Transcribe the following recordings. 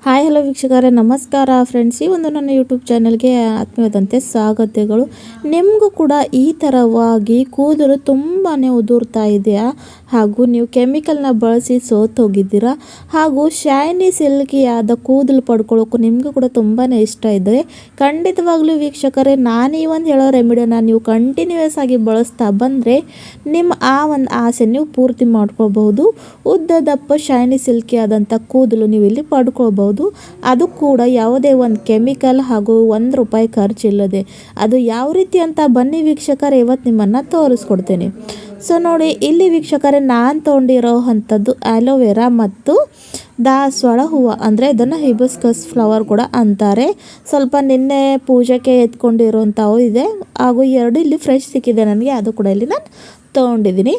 Hi hello ವೀಕ್ಷಕರೇ, ನಮಸ್ಕಾರ friends. ಈ ಒಂದು ನನ್ನ ಯೂಟ್ಯೂಬ್ ಚಾನಲ್ಗೆ ಆತ್ಮೀಯದಂತೆ ಸ್ವಾಗತಗಳು. ನಿಮಗೂ ಕೂಡ ಈ ಥರವಾಗಿ ಕೂದಲು ತುಂಬಾ ಉದುರ್ತಾ ಇದೆಯಾ? ಹಾಗೂ ನೀವು ಕೆಮಿಕಲ್ನ ಬಳಸಿ ಸೋತೋಗಿದ್ದೀರಾ? ಹಾಗೂ ಶೈನಿ ಸಿಲ್ಕಿಯಾದ ಕೂದಲು ಪಡ್ಕೊಳ್ಳೋಕ್ಕೂ ನಿಮಗೂ ಕೂಡ ತುಂಬಾ ಇಷ್ಟ ಇದ್ದರೆ ಖಂಡಿತವಾಗ್ಲೂ ವೀಕ್ಷಕರೇ, ನಾನು ಈ ಒಂದು ಹೇಳೋ ರೆಮಿಡಿನ ನೀವು ಕಂಟಿನ್ಯೂಯಸ್ ಆಗಿ ಬಳಸ್ತಾ ಬಂದರೆ ನಿಮ್ಮ ಆ ಒಂದು ಆಸೆ ನೀವು ಪೂರ್ತಿ ಮಾಡ್ಕೊಳ್ಬಹುದು. ಉದ್ದ ದಪ್ಪ ಶೈನಿ ಸಿಲ್ಕಿ ಆದಂಥ ಕೂದಲು ನೀವು ಇಲ್ಲಿ ಪಡ್ಕೊಳ್ಬಹುದು. ಅದು ಕೂಡ ಯಾವುದೇ ಒಂದು ಕೆಮಿಕಲ್ ಹಾಗೂ ₹1 ಖರ್ಚಿಲ್ಲದೆ. ಅದು ಯಾವ ರೀತಿ ಅಂತ ಬನ್ನಿ ವೀಕ್ಷಕರೇ, ಇವತ್ತು ನಿಮ್ಮನ್ನು ತೋರಿಸ್ಕೊಡ್ತೇನೆ. ಸೊ ನೋಡಿ, ಇಲ್ಲಿ ವೀಕ್ಷಕರೇ ನಾನು ತೊಗೊಂಡಿರೋ ಅಂಥದ್ದು ಆಲೋವೆರಾ ಮತ್ತು ದಾಸವಾಳ ಹೂವು, ಅಂದರೆ ಇದನ್ನು ಹಿಬಿಸ್ಕಸ್ ಫ್ಲವರ್ ಕೂಡ ಅಂತಾರೆ. ಸ್ವಲ್ಪ ನಿನ್ನೆ ಪೂಜೆಗೆ ಎತ್ಕೊಂಡಿರೋಂಥವು ಇದೆ, ಹಾಗೂ 2 ಇಲ್ಲಿ ಫ್ರೆಶ್ ಸಿಕ್ಕಿದೆ ನನಗೆ, ಅದು ಕೂಡ ಇಲ್ಲಿ ನಾನು ತೊಗೊಂಡಿದ್ದೀನಿ.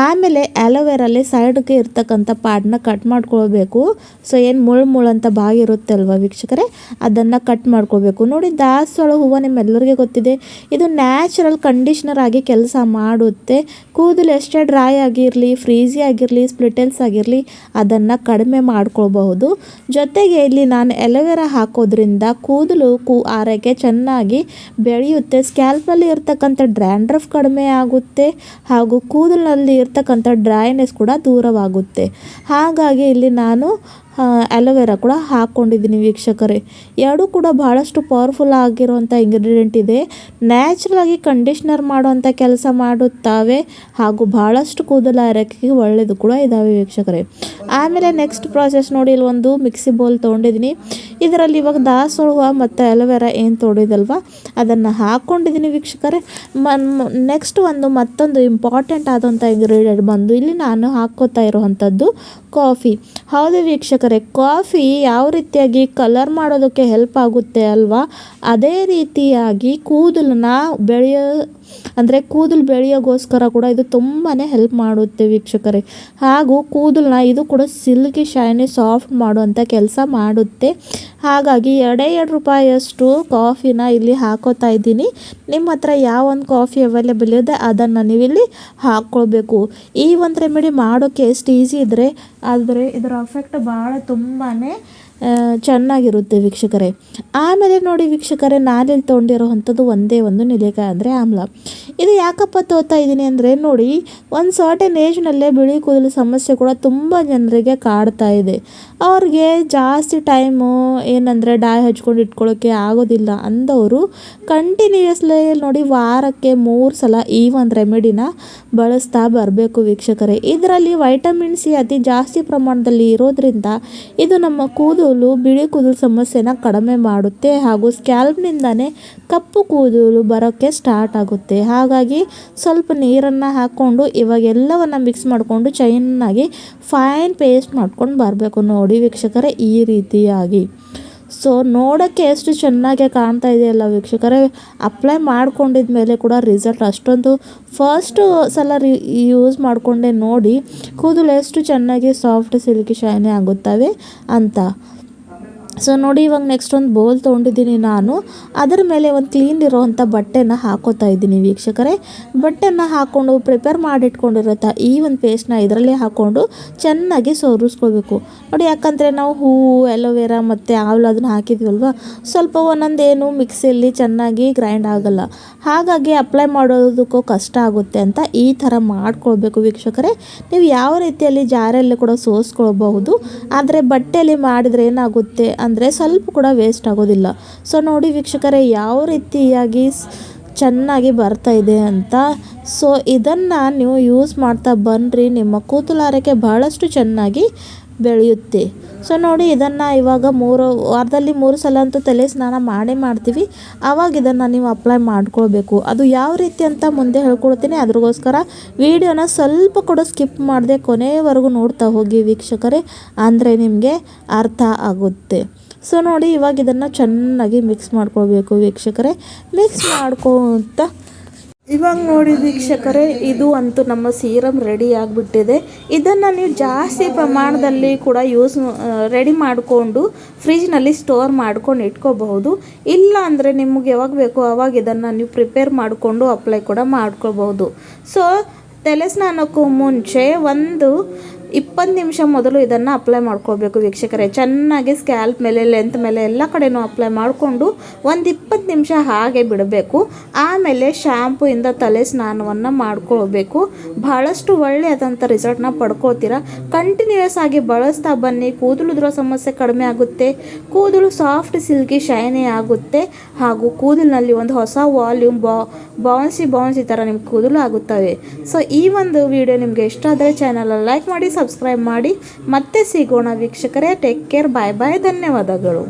ಆಮೇಲೆ ಆಲೋವೆರಲ್ಲಿ ಸೈಡ್ಗೆ ಇರ್ತಕ್ಕಂಥ ಪಾರ್ಟ್ನ ಕಟ್ ಮಾಡ್ಕೊಳ್ಬೇಕು. ಸೊ ಏನು ಮುಳ್ಳು ಅಂತ ಬಾಗಿರುತ್ತೆ ಅಲ್ವಾ ವೀಕ್ಷಕರೇ, ಅದನ್ನು ಕಟ್ ಮಾಡ್ಕೋಬೇಕು. ನೋಡಿ, ದಾಸವಾಳ ಹೂವು ನಿಮ್ಮೆಲ್ಲರಿಗೆ ಗೊತ್ತಿದೆ, ಇದು ನ್ಯಾಚುರಲ್ ಕಂಡೀಷ್ನರ್ ಆಗಿ ಕೆಲಸ ಮಾಡುತ್ತೆ. ಕೂದಲು ಎಷ್ಟೇ ಡ್ರೈ ಆಗಿರಲಿ, ಫ್ರೀಝಿ ಆಗಿರಲಿ, ಸ್ಪ್ಲಿಟೆಲ್ಸ್ ಆಗಿರಲಿ, ಅದನ್ನು ಕಡಿಮೆ ಮಾಡ್ಕೊಳ್ಬಹುದು. ಜೊತೆಗೆ ಇಲ್ಲಿ ನಾನು ಆಲೋವೆರಾ ಹಾಕೋದ್ರಿಂದ ಕೂದಲು ಆರೈಕೆ ಚೆನ್ನಾಗಿ ಬೆಳೆಯುತ್ತೆ. ಸ್ಕ್ಯಾಲ್ಪಲ್ಲಿ ಇರ್ತಕ್ಕಂಥ ಡ್ರ್ಯಾಂಡ್ರಫ್ ಕಡಿಮೆ ಆಗುತ್ತೆ, ಹಾಗೂ ಕೂದಲಿನಲ್ಲಿ ಇರ್ತಕ್ಕಂಥ ಡ್ರೈನೆಸ್ ಕೂಡ ದೂರವಾಗುತ್ತೆ. ಹಾಗಾಗಿ ಇಲ್ಲಿ ನಾನು ಆಲೋವೆರಾ ಕೂಡ ಹಾಕ್ಕೊಂಡಿದ್ದೀನಿ ವೀಕ್ಷಕರೇ. ಎರಡೂ ಕೂಡ ಬಹಳಷ್ಟು ಪವರ್ಫುಲ್ ಆಗಿರುವಂಥ ಇಂಗ್ರೀಡಿಯೆಂಟ್ ಇದೆ. ನ್ಯಾಚುರಲ್ ಆಗಿ ಕಂಡೀಷ್ನರ್ ಮಾಡುವಂಥ ಕೆಲಸ ಮಾಡುತ್ತವೆ, ಹಾಗೂ ಬಹಳಷ್ಟು ಕೂದಲು ಆರೈಕೆಗೆ ಒಳ್ಳೆಯದು ಕೂಡ ಇದ್ದಾವೆ ವೀಕ್ಷಕರೇ. ಆಮೇಲೆ ನೆಕ್ಸ್ಟ್ ಪ್ರಾಸೆಸ್ ನೋಡಿ, ಇಲ್ಲಿ ಒಂದು ಮಿಕ್ಸಿ ಬೌಲ್ ತೊಗೊಂಡಿದ್ದೀನಿ. ಇದರಲ್ಲಿ ಇವಾಗ ದಾಸವಾಳ ಹೂವು ಮತ್ತು ಆಲೋವೆರಾ ಏನು ತೊಗೊಂಡಿದ್ದಲ್ವ ಅದನ್ನು ಹಾಕ್ಕೊಂಡಿದ್ದೀನಿ ವೀಕ್ಷಕರೇ. ನೆಕ್ಸ್ಟ್ ಮತ್ತೊಂದು ಇಂಪಾರ್ಟೆಂಟ್ ಆದಂಥ ಇಂಗ್ರೀಡಿಯೆಂಟ್ ಬಂದು ಇಲ್ಲಿ ನಾನು ಹಾಕ್ಕೋತಾ ಇರೋವಂಥದ್ದು ಕಾಫಿ. ಹೌದು ವೀಕ್ಷಕರೇ, ಕಾಫಿ ಯಾವ ರೀತಿಯಾಗಿ ಕಲರ್ ಮಾಡೋದಕ್ಕೆ ಹೆಲ್ಪ್ ಆಗುತ್ತೆ ಅಲ್ವಾ, ಅದೇ ರೀತಿಯಾಗಿ ಕೂದಲನ್ನ ಕೂದಲು ಬೆಳೆಯೋಗೋಸ್ಕರ ಕೂಡ ಇದು ತುಂಬಾ ಹೆಲ್ಪ್ ಮಾಡುತ್ತೆ ವೀಕ್ಷಕರೇ. ಹಾಗೂ ಕೂದಲನ್ನ ಇದು ಕೂಡ ಸಿಲ್ಕಿ ಶೈನಿ ಸಾಫ್ಟ್ ಮಾಡುವಂಥ ಕೆಲಸ ಮಾಡುತ್ತೆ. ಹಾಗಾಗಿ ₹2 ಕಾಫಿನ ಇಲ್ಲಿ ಹಾಕೋತಾ ಇದ್ದೀನಿ. ನಿಮ್ಮ ಹತ್ರ ಯಾವ ಒಂದು ಕಾಫಿ ಅವೈಲೇಬಲ್ ಇದೆ ಅದನ್ನು ನೀವು ಇಲ್ಲಿ ಹಾಕ್ಕೊಳ್ಬೇಕು. ಈ ಒಂದು ರೆಮಿಡಿ ಮಾಡೋಕ್ಕೆ ಎಷ್ಟು ಈಸಿ ಇದ್ದರೆ ಆದರೆ ಇದರ ಎಫೆಕ್ಟ್ ಭಾಳ ತುಂಬಾ ಚೆನ್ನಾಗಿರುತ್ತೆ ವೀಕ್ಷಕರೇ. ಆಮೇಲೆ ನೋಡಿ ವೀಕ್ಷಕರೇ, ನಾನಿಲ್ಲಿ ತೊಗೊಂಡಿರೋವಂಥದ್ದು ಒಂದೇ ಒಂದು ನೆಲ್ಲಿಕಾಯಿ, ಅಂದರೆ ಆಮ್ಲ. ಇದು ಯಾಕಪ್ಪ ತೋತಾ ಇದ್ದೀನಿ ಅಂದರೆ ನೋಡಿ, ಒಂದು ಸರ್ಟೆನ್ ಏಜ್ನಲ್ಲೇ ಬಿಳಿ ಕೂದಲು ಸಮಸ್ಯೆ ಕೂಡ ತುಂಬ ಜನರಿಗೆ ಕಾಡ್ತಾ ಇದೆ. ಅವ್ರಿಗೆ ಜಾಸ್ತಿ ಟೈಮು ಏನಂದರೆ ಡೈ ಹಚ್ಕೊಂಡು ಇಟ್ಕೊಳ್ಳೋಕ್ಕೆ ಆಗೋದಿಲ್ಲ ಅಂದವರು ಕಂಟಿನ್ಯೂಯಸ್ಲಿ ನೋಡಿ ವಾರಕ್ಕೆ 3 ಸಲ ಈ ಒಂದು ರೆಮಿಡಿನ ಬಳಸ್ತಾ ಬರಬೇಕು ವೀಕ್ಷಕರೇ. ಇದರಲ್ಲಿ ವೈಟಮಿನ್ ಸಿ ಅತಿ ಜಾಸ್ತಿ ಪ್ರಮಾಣದಲ್ಲಿ ಇರೋದ್ರಿಂದ ಇದು ನಮ್ಮ ಬಿಳಿ ಕೂದಲು ಸಮಸ್ಯೆನ ಕಡಿಮೆ ಮಾಡುತ್ತೆ, ಹಾಗೂ ಸ್ಕ್ಯಾಲ್ಪ್ನಿಂದನೇ ಕಪ್ಪು ಕೂದಲು ಬರೋಕ್ಕೆ ಸ್ಟಾರ್ಟ್ ಆಗುತ್ತೆ. ಹಾಗಾಗಿ ಸ್ವಲ್ಪ ನೀರನ್ನು ಹಾಕ್ಕೊಂಡು ಇವಾಗ ಎಲ್ಲವನ್ನು ಮಿಕ್ಸ್ ಮಾಡಿಕೊಂಡು ಚೆನ್ನಾಗಿ ಫೈನ್ ಪೇಸ್ಟ್ ಮಾಡ್ಕೊಂಡು ಬರಬೇಕು ನೋಡಿ ವೀಕ್ಷಕರೇ, ಈ ರೀತಿಯಾಗಿ. ಸೊ ನೋಡೋಕ್ಕೆ ಎಷ್ಟು ಚೆನ್ನಾಗಿ ಕಾಣ್ತಾ ಇದೆಯಲ್ಲ ವೀಕ್ಷಕರೇ, ಅಪ್ಲೈ ಮಾಡ್ಕೊಂಡಿದ ಮೇಲೆ ಕೂಡ ರಿಸಲ್ಟ್ ಅಷ್ಟೊಂದು ಫಸ್ಟು ಸಲ ಯೂಸ್ ಮಾಡಿಕೊಂಡೆ ನೋಡಿ ಕೂದಲು ಎಷ್ಟು ಚೆನ್ನಾಗಿ ಸಾಫ್ಟ್ ಸಿಲ್ಕಿ ಶೈನಿ ಆಗುತ್ತವೆ ಅಂತ. ಸೊ ನೋಡಿ, ಇವಾಗ ನೆಕ್ಸ್ಟ್ ಒಂದು ಬೌಲ್ ತೊಗೊಂಡಿದ್ದೀನಿ ನಾನು. ಅದರ ಮೇಲೆ ಒಂದು ಕ್ಲೀನ್ ಇರೋವಂಥ ಬಟ್ಟೆನ ಹಾಕೋತಾ ಇದ್ದೀನಿ ವೀಕ್ಷಕರೇ. ಬಟ್ಟೆನ ಹಾಕ್ಕೊಂಡು ಪ್ರಿಪೇರ್ ಮಾಡಿಟ್ಕೊಂಡಿರುತ್ತೆ ಈ ಒಂದು ಪೇಸ್ಟ್ನ ಇದರಲ್ಲೇ ಹಾಕ್ಕೊಂಡು ಚೆನ್ನಾಗಿ ಸೋರಿಸ್ಕೋಬೇಕು ನೋಡಿ. ಯಾಕಂದರೆ ನಾವು ಹೂವು, ಆಲೋವೆರಾ ಮತ್ತು ಆಮ್ಲ ಅದನ್ನು ಹಾಕಿದ್ವಲ್ವ, ಸ್ವಲ್ಪ ಒಂದೊಂದೇನು ಮಿಕ್ಸಿಯಲ್ಲಿ ಚೆನ್ನಾಗಿ ಗ್ರೈಂಡ್ ಆಗೋಲ್ಲ. ಹಾಗಾಗಿ ಅಪ್ಲೈ ಮಾಡೋದಕ್ಕೂ ಕಷ್ಟ ಆಗುತ್ತೆ ಅಂತ ಈ ಥರ ಮಾಡ್ಕೊಳ್ಬೇಕು ವೀಕ್ಷಕರೇ. ನೀವು ಯಾವ ರೀತಿಯಲ್ಲಿ ಜಾರಲ್ಲಿ ಕೂಡ ಸೋಸ್ಕೊಳ್ಬಹುದು, ಆದರೆ ಬಟ್ಟೆಯಲ್ಲಿ ಮಾಡಿದರೆ ಏನಾಗುತ್ತೆ ಅಂದರೆ ಸ್ವಲ್ಪ ಕೂಡ ವೇಸ್ಟ್ ಆಗೋದಿಲ್ಲ. ಸೊ ನೋಡಿ ವೀಕ್ಷಕರೇ, ಯಾವ ರೀತಿಯಾಗಿ ಚೆನ್ನಾಗಿ ಬರ್ತಾ ಇದೆ ಅಂತ. ಸೊ ಇದನ್ನು ನೀವು ಯೂಸ್ ಮಾಡ್ತಾ ಬನ್ನಿರಿ, ನಿಮ್ಮ ಕೂದಲಾರಕ್ಕೆ ಬಹಳಷ್ಟು ಚೆನ್ನಾಗಿ ಬೆಳೆಯುತ್ತೆ. ಸೊ ನೋಡಿ, ಇದನ್ನು ಇವಾಗ ವಾರದಲ್ಲಿ 3 ಸಲ ಅಂತೂ ತಲೆ ಸ್ನಾನ ಮಾಡ್ತೀವಿ. ಆವಾಗ ಇದನ್ನು ನೀವು ಅಪ್ಲೈ ಮಾಡ್ಕೊಳ್ಬೇಕು. ಅದು ಯಾವ ರೀತಿ ಅಂತ ಮುಂದೆ ಹೇಳ್ಕೊಡ್ತೀನಿ, ಅದ್ರಗೋಸ್ಕರ ವಿಡಿಯೋನ ಸ್ವಲ್ಪ ಕೂಡ ಸ್ಕಿಪ್ ಮಾಡದೆ ಕೊನೆಯವರೆಗೂ ನೋಡ್ತಾ ಹೋಗಿ ವೀಕ್ಷಕರೇ, ಅಂದರೆ ನಿಮಗೆ ಅರ್ಥ ಆಗುತ್ತೆ. ಸೊ ನೋಡಿ, ಇವಾಗ ಇದನ್ನು ಚೆನ್ನಾಗಿ ಮಿಕ್ಸ್ ಮಾಡ್ಕೊಳ್ಬೇಕು ವೀಕ್ಷಕರೇ. ಮಿಕ್ಸ್ ಮಾಡ್ಕೊತ ಇವಾಗ ನೋಡಿ ವೀಕ್ಷಕರೇ, ಇದು ಅಂತೂ ನಮ್ಮ ಸೀರಮ್ ರೆಡಿ ಆಗಿಬಿಟ್ಟಿದೆ. ಇದನ್ನು ನೀವು ಜಾಸ್ತಿ ಪ್ರಮಾಣದಲ್ಲಿ ಕೂಡ ರೆಡಿ ಮಾಡಿಕೊಂಡು ಫ್ರಿಜ್ನಲ್ಲಿ ಸ್ಟೋರ್ ಮಾಡ್ಕೊಂಡು ಇಟ್ಕೋಬಹುದು. ಇಲ್ಲ ಅಂದರೆ ನಿಮಗೆ ಯಾವಾಗ ಬೇಕೋ ಆವಾಗ ಇದನ್ನು ನೀವು ಪ್ರಿಪೇರ್ ಮಾಡಿಕೊಂಡು ಅಪ್ಲೈ ಕೂಡ ಮಾಡ್ಕೋಬಹುದು. ಸೊ ತಲೆ ಸ್ನಾನಕ್ಕೂ ಮುಂಚೆ ಒಂದು 20 ನಿಮಿಷ ಮೊದಲು ಇದನ್ನು ಅಪ್ಲೈ ಮಾಡ್ಕೊಳ್ಬೇಕು ವೀಕ್ಷಕರೇ. ಚೆನ್ನಾಗಿ ಸ್ಕ್ಯಾಲ್ಪ್ ಮೇಲೆ, ಲೆಂತ್ ಮೇಲೆ ಎಲ್ಲ ಕಡೆನೂ ಅಪ್ಲೈ ಮಾಡಿಕೊಂಡು ಒಂದು 20 ನಿಮಿಷ ಹಾಗೆ ಬಿಡಬೇಕು. ಆಮೇಲೆ ಶಾಂಪೂಯಿಂದ ತಲೆ ಸ್ನಾನವನ್ನು ಮಾಡ್ಕೊಳ್ಬೇಕು. ಬಹಳಷ್ಟು ಒಳ್ಳೆಯದಂಥ ರಿಸಲ್ಟ್ನ ಪಡ್ಕೊಳ್ತೀರಾ. ಕಂಟಿನ್ಯೂಯಸ್ ಆಗಿ ಬಳಸ್ತಾ ಬನ್ನಿ. ಕೂದಲು ಉದುರೋ ಸಮಸ್ಯೆ ಕಡಿಮೆ ಆಗುತ್ತೆ, ಕೂದಲು ಸಾಫ್ಟ್ ಸಿಲ್ಕಿ ಶೈನಿ ಆಗುತ್ತೆ, ಹಾಗೂ ಕೂದಲಿನಲ್ಲಿ ಒಂದು ಹೊಸ ವಾಲ್ಯೂಮ್ ಬೌನ್ಸಿ ಥರ ನಿಮ್ಮ ಕೂದಲು ಆಗುತ್ತವೆ. ಸೊ ಈ ಒಂದು ವಿಡಿಯೋ ನಿಮಗೆ ಇಷ್ಟ ಆದರೆ ಚಾನಲ್ ಲೈಕ್ ಮಾಡಿ, ಸಬ್ಸ್ಕ್ರೈಬ್ ಮಾಡಿ. ಮತ್ತೆ ಸಿಗೋಣ ವೀಕ್ಷಕರೇ. ಟೇಕ್ ಕೇರ್, ಬಾಯ್ ಬಾಯ್, ಧನ್ಯವಾದಗಳು.